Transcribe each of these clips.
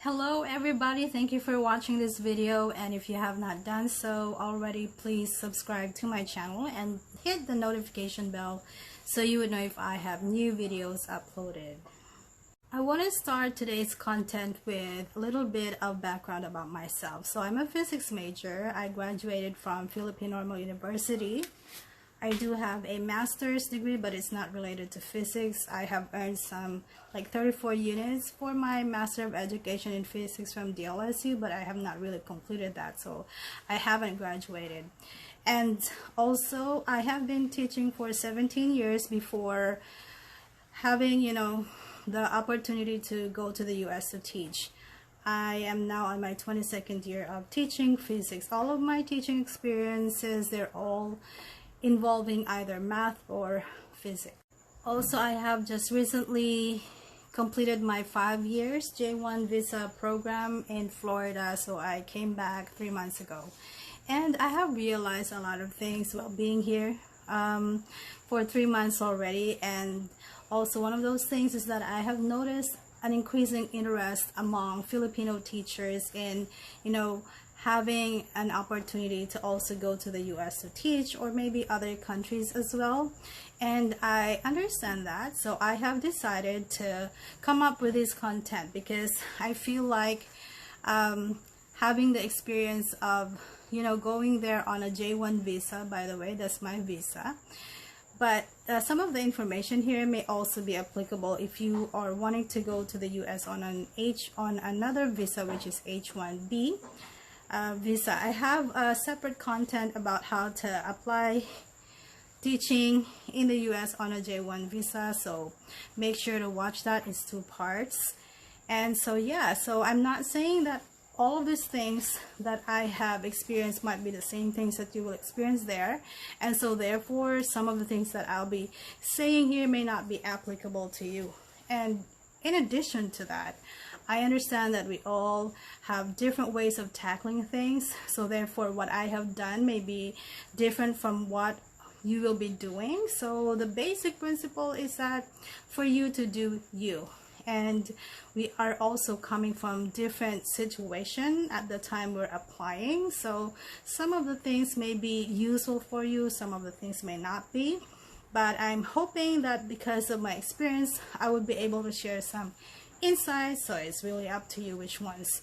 Hello everybody, thank you for watching this video, and if you have not done so already, please subscribe to my channel and hit the notification bell so you would know if I have new videos uploaded. I want to start today's content with a little bit of background about myself. So I'm a physics major. I graduated from Philippine Normal University. I do have a master's degree, but it's not related to physics. I have earned some like 34 units for my Master of Education in Physics from DLSU, but I have not really completed that, so I haven't graduated. And also, I have been teaching for 17 years before having, the opportunity to go to the US to teach. I am now on my 22nd year of teaching physics. All of my teaching experiences, they're all involving either math or physics. Also, I have just recently completed my 5 years J1 visa program in Florida, so I came back 3 months ago. And I have realized a lot of things while being here for 3 months already. And also one of those things is that I have noticed an increasing interest among Filipino teachers in, having an opportunity to also go to the US to teach, or maybe other countries as well. And I understand that, so I have decided to come up with this content because I feel like having the experience of going there on a J1 visa. By the way, that's my visa. But some of the information here may also be applicable if you are wanting to go to the US on another visa, which is H1B visa. I have a separate content about how to apply teaching in the US on a J1 visa, so make sure to watch that. It's 2 parts. And so I'm not saying that all of these things that I have experienced might be the same things that you will experience there, and so therefore some of the things that I'll be saying here may not be applicable to you. And in addition to that, I understand that we all have different ways of tackling things, so therefore what I have done may be different from what you will be doing. So the basic principle is that for you to do you, and we are also coming from different situation at the time we're applying, so some of the things may be useful for you, some of the things may not be, but I'm hoping that because of my experience I would be able to share some insights. So it's really up to you which ones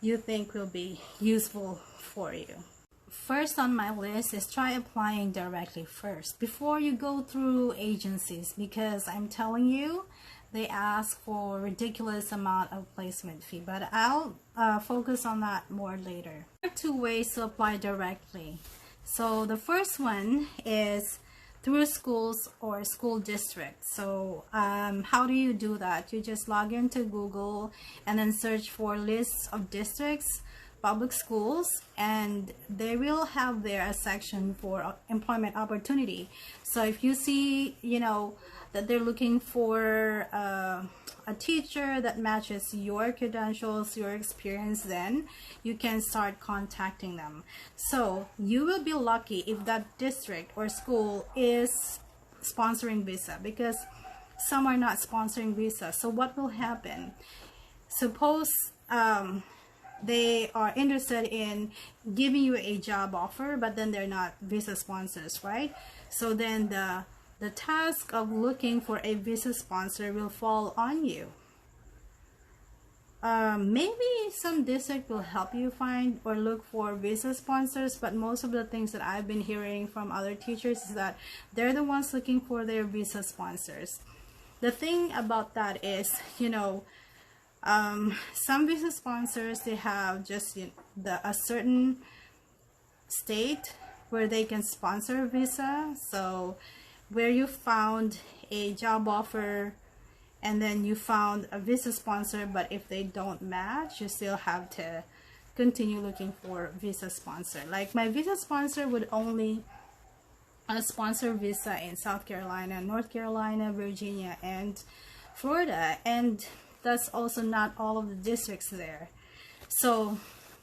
you think will be useful for you. First on my list is try applying directly first before you go through agencies, because I'm telling you, they ask for ridiculous amount of placement fee, but I'll focus on that more later. There are 2 ways to apply directly. So the first one is through schools or school districts. So how do you do that? You just log into Google and then search for lists of districts, public schools, and they will have there a section for employment opportunity. So if you see that they're looking for a teacher that matches your credentials, your experience, then you can start contacting them. So you will be lucky if that district or school is sponsoring visa, because some are not sponsoring visa. So what will happen? Suppose they are interested in giving you a job offer, but then they're not visa sponsors, right? So then the task of looking for a visa sponsor will fall on you. Maybe some district will help you find or look for visa sponsors, but most of the things that I've been hearing from other teachers is that they're the ones looking for their visa sponsors. The thing about that is, some visa sponsors, they have just a certain state where they can sponsor a visa. So where you found a job offer and then you found a visa sponsor, but if they don't match, you still have to continue looking for visa sponsor. Like my visa sponsor would only sponsor visa in South Carolina, North Carolina, Virginia, and Florida, and that's also not all of the districts there. So,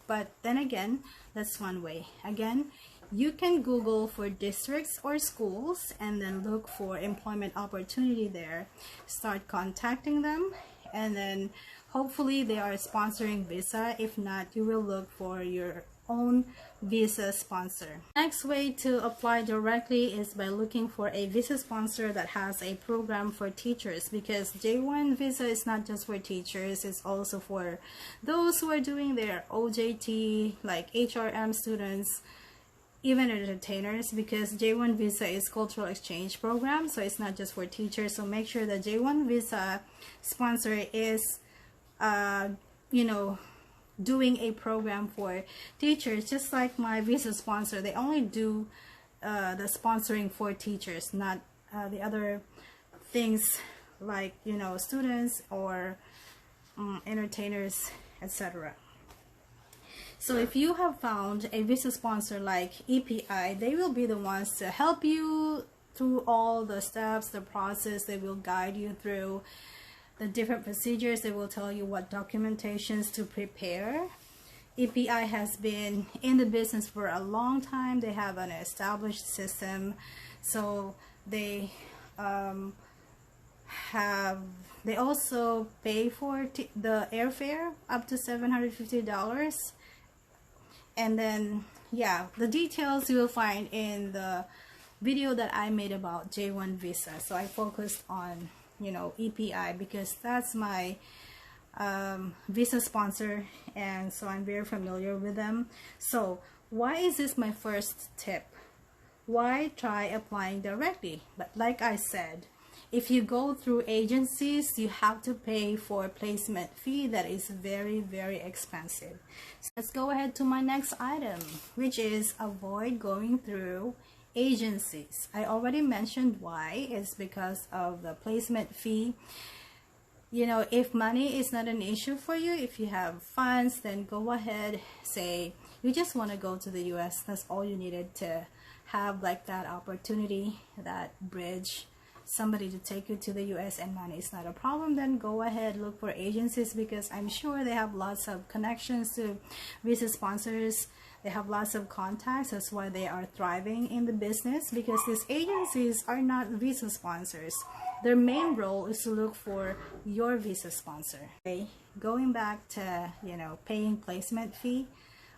but then again, that's one way. Again, you can Google for districts or schools and then look for employment opportunity there. Start contacting them, and then hopefully they are sponsoring visa. If not, you will look for your own visa sponsor. Next way to apply directly is by looking for a visa sponsor that has a program for teachers, because J1 visa is not just for teachers, it's also for those who are doing their OJT, like HRM students, even entertainers, because J1 visa is cultural exchange program, so it's not just for teachers. So make sure the J1 visa sponsor is doing a program for teachers. Just like my visa sponsor, they only do the sponsoring for teachers, not the other things like students or entertainers, etc. So if you have found a visa sponsor like EPI, they will be the ones to help you through all the steps, the process. They will guide you through the different procedures. They will tell you what documentations to prepare. EPI has been in the business for a long time. They have an established system, so they also pay for the airfare up to $750. And then the details you will find in the video that I made about J1 visa. So I focused on EPI because that's my visa sponsor, and so I'm very familiar with them. So why is this my first tip? Why try applying directly? But like I said, if you go through agencies, you have to pay for placement fee that is very, very expensive. So let's go ahead to my next item, which is avoid going through agencies. I already mentioned why. It's because of the placement fee. If money is not an issue for you, if you have funds, then go ahead, say you just want to go to the US. That's all you needed to have, like that opportunity, that bridge, somebody to take you to the US, and money is not a problem. Then go ahead, look for agencies, because I'm sure they have lots of connections to visa sponsors. They have lots of contacts. That's why they are thriving in the business, because these agencies are not visa sponsors. Their main role is to look for your visa sponsor. Okay, going back to paying placement fee,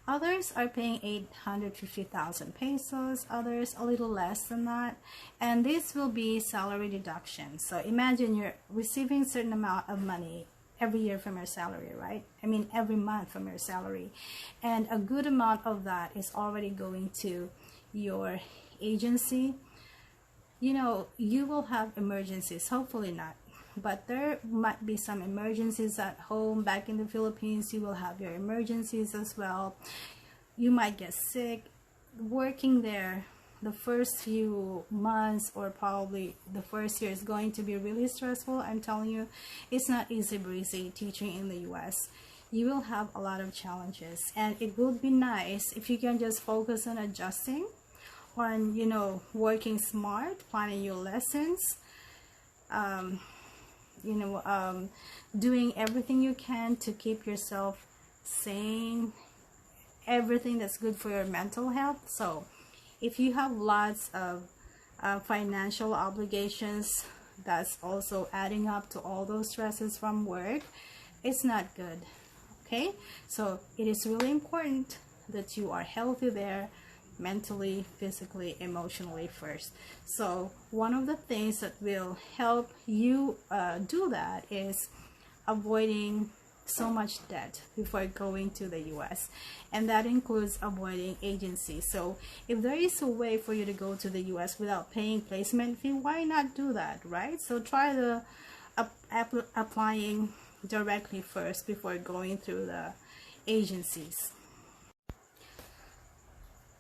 others are paying 850,000 pesos, others a little less than that, and this will be salary deduction. So imagine you're receiving a certain amount of money every year from your salary, right? I mean every month from your salary, and a good amount of that is already going to your agency. You will have emergencies, hopefully not, but there might be some emergencies at home. Back in the Philippines, you will have your emergencies as well. You might get sick. Working there, the first few months or probably the first year is going to be really stressful. I'm telling you, it's not easy breezy teaching in the US. You will have a lot of challenges, and it would be nice if you can just focus on adjusting, on working smart, planning your lessons, doing everything you can to keep yourself sane, everything that's good for your mental health. So if you have lots of financial obligations, that's also adding up to all those stresses from work, it's not good. Okay, so it is really important that you are healthy there, mentally, physically, emotionally first. So one of the things that will help you do that is avoiding so much debt before going to the US, and that includes avoiding agencies. So if there is a way for you to go to the US without paying placement fee, why not do that, right? So try the applying directly first before going through the agencies.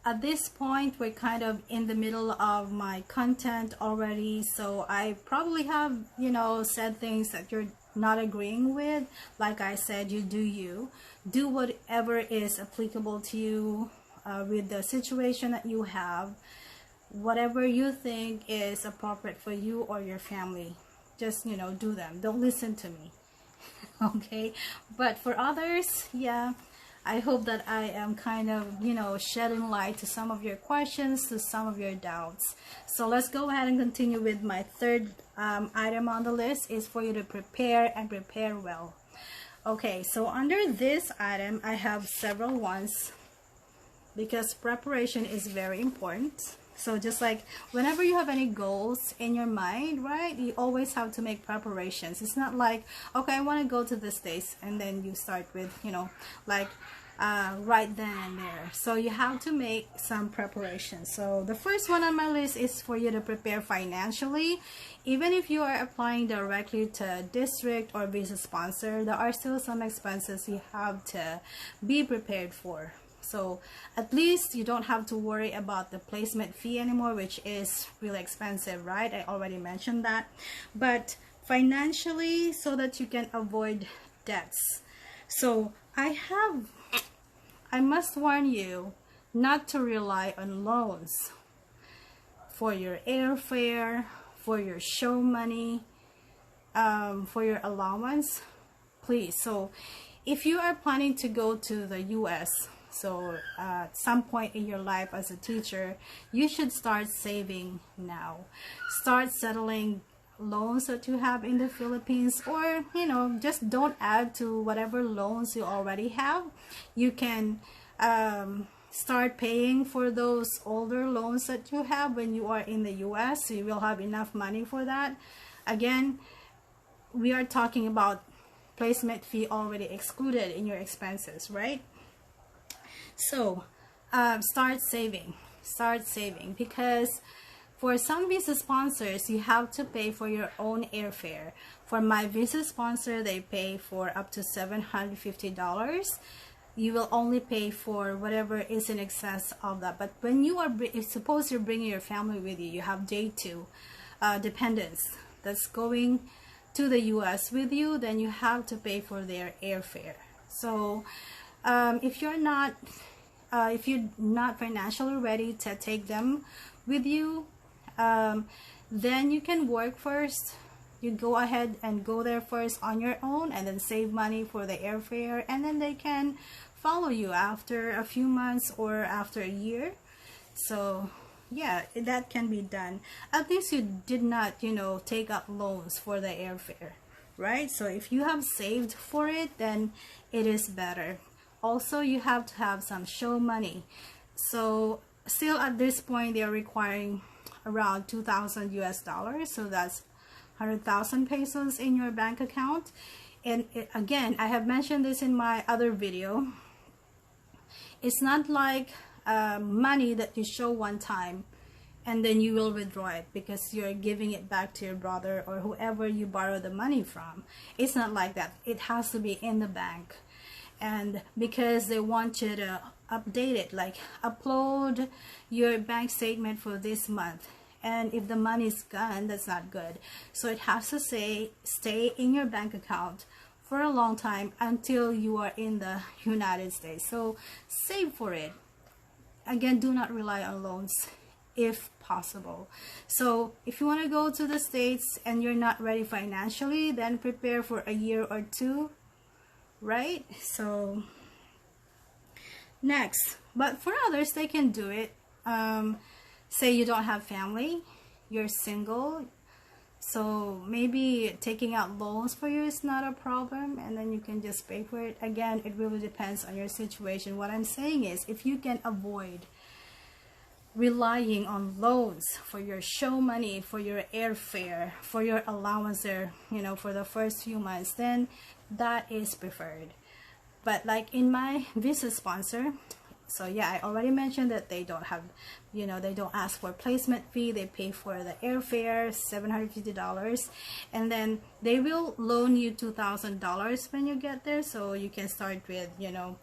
At this point, we're kind of in the middle of my content already, so I probably have said things that you're not agreeing with. Like I said, you do whatever is applicable to you with the situation that you have, whatever you think is appropriate for you or your family. Just do them. Don't listen to me. Okay, but for others, I hope that I am kind of shedding light to some of your questions, to some of your doubts. So let's go ahead and continue with my third item on the list, is for you to prepare, and prepare well. Okay, so under this item, I have several ones because preparation is very important. So just like whenever you have any goals in your mind, right, you always have to make preparations. It's not like, okay, I want to go to this place, and then you start with, you know, like right then and there. So you have to make some preparation. So the first one on my list is for you to prepare financially. Even if you are applying directly to district or visa sponsor, there are still some expenses you have to be prepared for. So at least you don't have to worry about the placement fee anymore, which is really expensive, right? I already mentioned that. But financially, so that you can avoid debts. So I must warn you not to rely on loans for your airfare, for your show money, for your allowance, please. So if you are planning to go to the US, so at some point in your life as a teacher, you should start saving now. Start settling loans that you have in the Philippines, or you know, just don't add to whatever loans you already have. You can start paying for those older loans that you have when you are in the US, so you will have enough money for that. Again, we are talking about placement fee already excluded in your expenses, right? So start saving, because for some visa sponsors, you have to pay for your own airfare. For my visa sponsor, they pay for up to $750. You will only pay for whatever is in excess of that. But when you are, suppose you're bringing your family with you, you have day 2 dependents that's going to the US with you, then you have to pay for their airfare. So if you're not financially ready to take them with you, then you can work first. You go ahead and go there first on your own, and then save money for the airfare, and then they can follow you after a few months or after a year. So yeah, that can be done. At least you did not, you know, take up loans for the airfare, right? So if you have saved for it, then it is better. Also, you have to have some show money. So still at this point, they are requiring around 2,000 US dollars. So that's 100,000 pesos in your bank account. And again, I have mentioned this in my other video. It's not like money that you show one time and then you will withdraw it because you're giving it back to your brother or whoever you borrow the money from. It's not like that. It has to be in the bank. And because they want you to update it, like upload your bank statement for this month, and if the money is gone, that's not good. So it has to stay in your bank account for a long time until you are in the United States. So save for it. Again, do not rely on loans if possible. So if you want to go to the States and you're not ready financially, then prepare for a year or 2, right? So next, but for others, they can do it. Say you don't have family, you're single, so maybe taking out loans for you is not a problem, and then you can just pay for it. Again, it really depends on your situation. What I'm saying is, if you can avoid relying on loans for your show money, for your airfare, for your allowance there, you know, for the first few months, then that is preferred. But like in my visa sponsor, so yeah, I already mentioned that they don't have, you know, they don't ask for placement fee. They pay for the airfare, $750, and then they will loan you $2,000 when you get there. So you can start with, you know,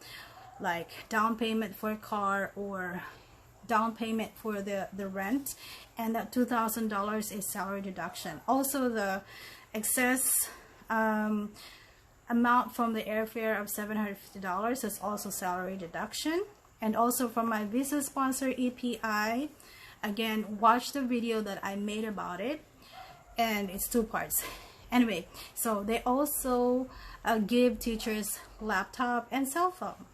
like down payment for a car or down payment for the rent, and that $2,000 is salary deduction. Also, the excess amount from the airfare of $750 is also salary deduction. And also from my visa sponsor EPI, again, watch the video that I made about it, and it's 2 parts. Anyway, so they also give teachers laptop and cell phone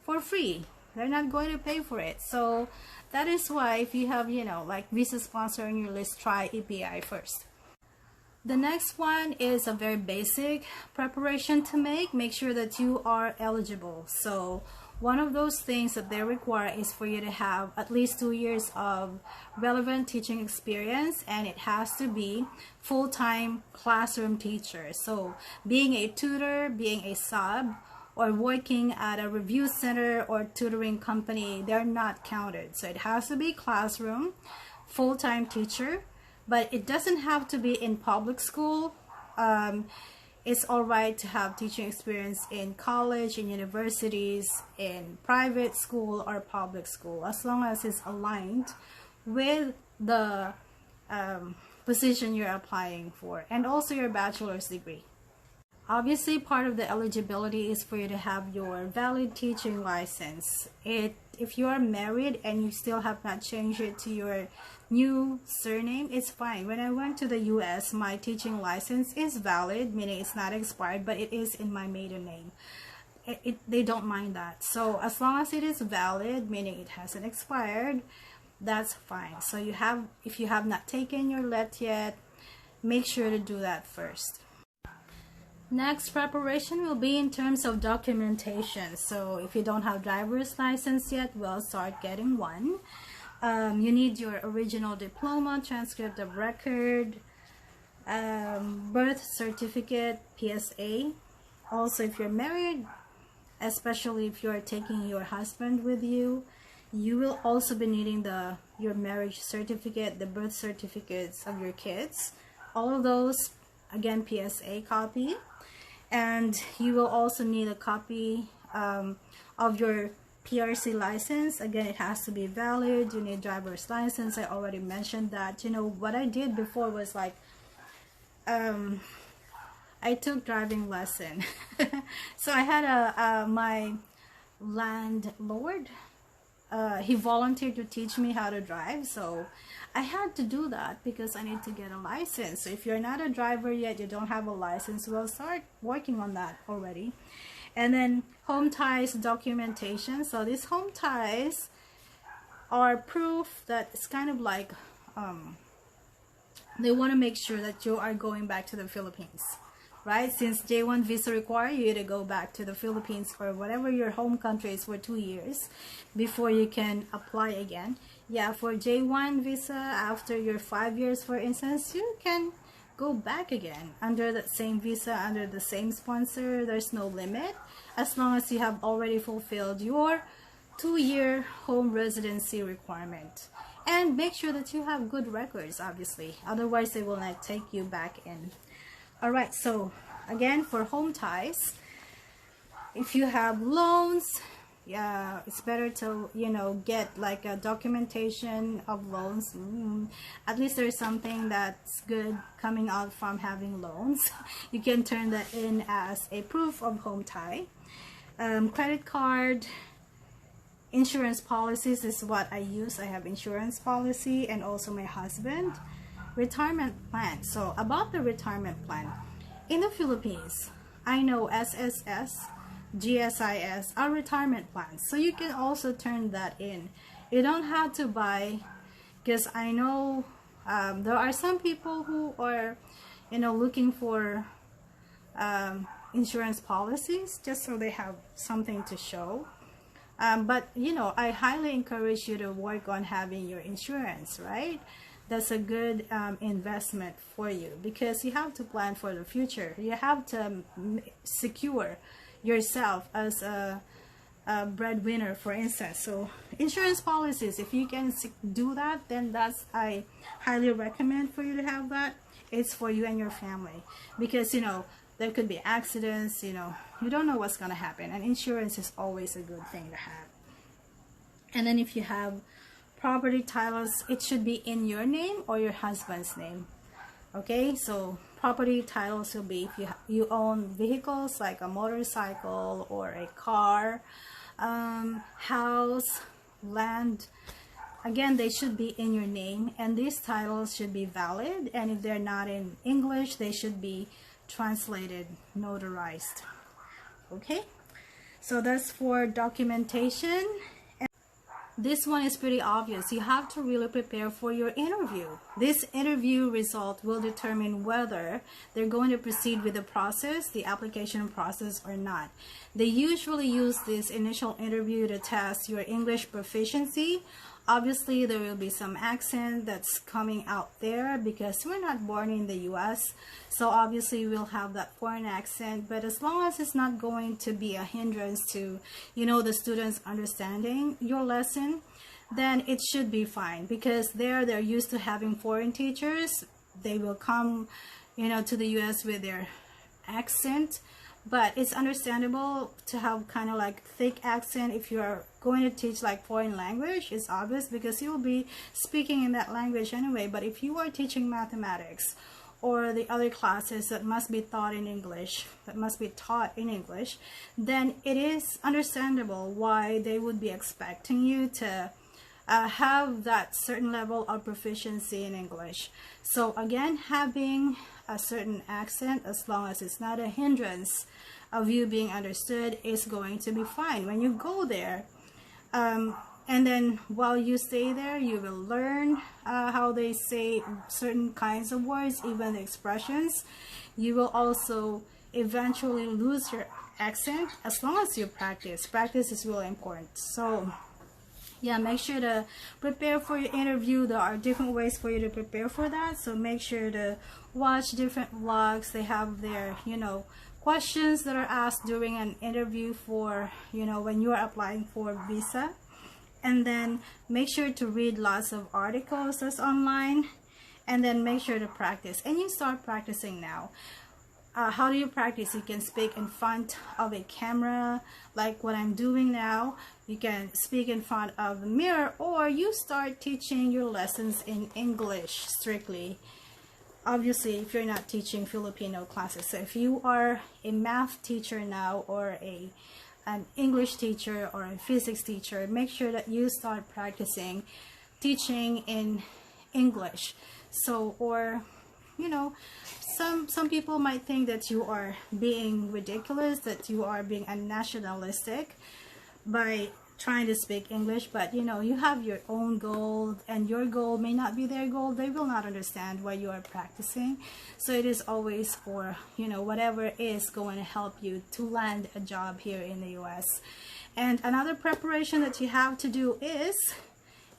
for free. They're not going to pay for it. So that is why if you have, you know, like visa sponsor on your list, try EPI first. The next one is a very basic preparation to make. Make sure that you are eligible. So one of those things that they require is for you to have at least 2 years of relevant teaching experience, and it has to be full-time classroom teacher. So being a tutor, being a sub, or working at a review center or tutoring company, they're not counted. So it has to be classroom, full-time teacher, but it doesn't have to be in public school. It's all right to have teaching experience in college, in universities, in private school or public school, as long as it's aligned with the position you're applying for, and also your bachelor's degree. Obviously, part of the eligibility is for you to have your valid teaching license. If you are married and you still have not changed it to your new surname, it's fine. When I went to the US, my teaching license is valid, meaning it's not expired, but it is in my maiden name. They don't mind that. So as long as it is valid, meaning it hasn't expired, that's fine. So if you have not taken your LET yet, make sure to do that first. Next preparation will be in terms of documentation. So if you don't have driver's license yet, well, start getting one. You need your original diploma, transcript of record, birth certificate, PSA. Also, if you're married, especially if you're taking your husband with you, you will also be needing your marriage certificate, the birth certificates of your kids. All of those, again, PSA copy. And you will also need a copy of your PRC license. Again, it has to be valid. You need driver's license. I already mentioned that. You know, what I did before was like, I took driving lesson. So I had my landlord, he volunteered to teach me how to drive. So I had to do that because I need to get a license. So if you're not a driver yet, you don't have a license, well, start working on that already. And then home ties documentation. So these home ties are proof that it's kind of like they want to make sure that you are going back to the Philippines, right? Since J1 visa require you to go back to the Philippines or whatever your home country is for 2 years before you can apply again. Yeah, for J1 visa, after your 5 years, for instance, you can go back again under that same visa, under the same sponsor. There's no limit as long as you have already fulfilled your 2-year home residency requirement. And make sure that you have good records, obviously. Otherwise, they will not take you back in. Alright, so again, for home ties, if you have loans, yeah, it's better to, you know, get like a documentation of loans. At least there's something that's good coming out from having loans. You can turn that in as a proof of home tie. Credit card, insurance policies is what I use. I have insurance policy, and also my husband. Retirement plan. So about the retirement plan, in the Philippines, I know SSS, GSIS are retirement plans, so you can also turn that in. You don't have to buy, because I know there are some people who are, you know, looking for insurance policies just so they have something to show. But you know, I highly encourage you to work on having your insurance, right? That's a good investment for you, because you have to plan for the future. You have to secure yourself as a breadwinner, for instance. So insurance policies, if you can do that, then I highly recommend for you to have that. It's for you and your family, because you know, there could be accidents, you know, you don't know what's gonna happen, and insurance is always a good thing to have. And then if you have property titles, it should be in your name or your husband's name. Okay, so property titles will be if you own vehicles like a motorcycle or a car, house, land. Again, they should be in your name, and these titles should be valid, and if they're not in English, they should be translated, notarized. Okay, so that's for documentation. this one is pretty obvious. You have to really prepare for your interview. This interview result will determine whether they're going to proceed with the process, the application process, or not. They usually use this initial interview to test your English proficiency. Obviously, there will be some accent that's coming out there because we're not born in the US. So obviously we'll have that foreign accent, but as long as it's not going to be a hindrance to, the students understanding your lesson, then it should be fine, because they're used to having foreign teachers. They will come, to the US with their accent. But it's understandable to have kind of like thick accent if you're going to teach like foreign language. It's obvious because you'll be speaking in that language anyway. But if you are teaching mathematics or the other classes that must be taught in English, then it is understandable why they would be expecting you to have that certain level of proficiency in English. So again, having a certain accent, as long as it's not a hindrance of you being understood, is going to be fine when you go there. And then while you stay there, you will learn how they say certain kinds of words, even the expressions. You will also eventually lose your accent as long as you practice. Practice is really important. So yeah, make sure to prepare for your interview. There are different ways for you to prepare for that. So make sure to watch different vlogs. They have their, questions that are asked during an interview for, when you are applying for visa. And then make sure to read lots of articles that's online. And then make sure to practice. And you start practicing now. How do you practice? You can speak in front of a camera, like what I'm doing now. You can speak in front of the mirror, or you start teaching your lessons in English strictly. Obviously, if you're not teaching Filipino classes. So if you are a math teacher now, or an English teacher, or a physics teacher, make sure that you start practicing teaching in English. So, or some people might think that you are being ridiculous, that you are being unnationalistic by trying to speak English, but you have your own goal, and your goal may not be their goal. They will not understand why you are practicing. So it is always for whatever is going to help you to land a job here in the US. And another preparation that you have to do is,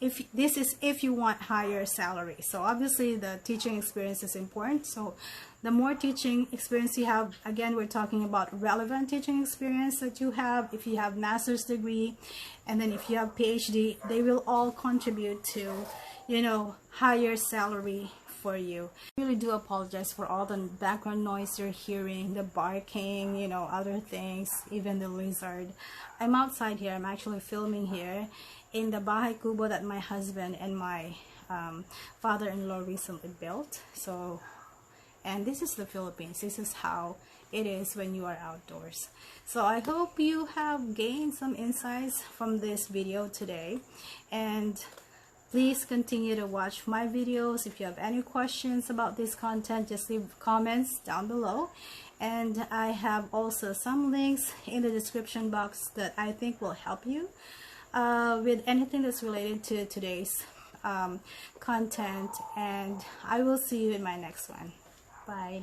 if you want higher salary. So obviously the teaching experience is important. So the more teaching experience you have, again, we're talking about relevant teaching experience that you have. If you have master's degree, and then if you have PhD, they will all contribute to, higher salary for you. I really do apologize for all the background noise you're hearing, the barking, other things, even the lizard. I'm outside here. I'm actually filming here in the Bahay Kubo that my husband and my father-in-law recently built. So, and this is the Philippines. This is how it is when you are outdoors. So I hope you have gained some insights from this video today, and please continue to watch my videos. If you have any questions about this content, just leave comments down below. And I have also some links in the description box that I think will help you with anything that's related to today's content. And I will see you in my next one. Bye.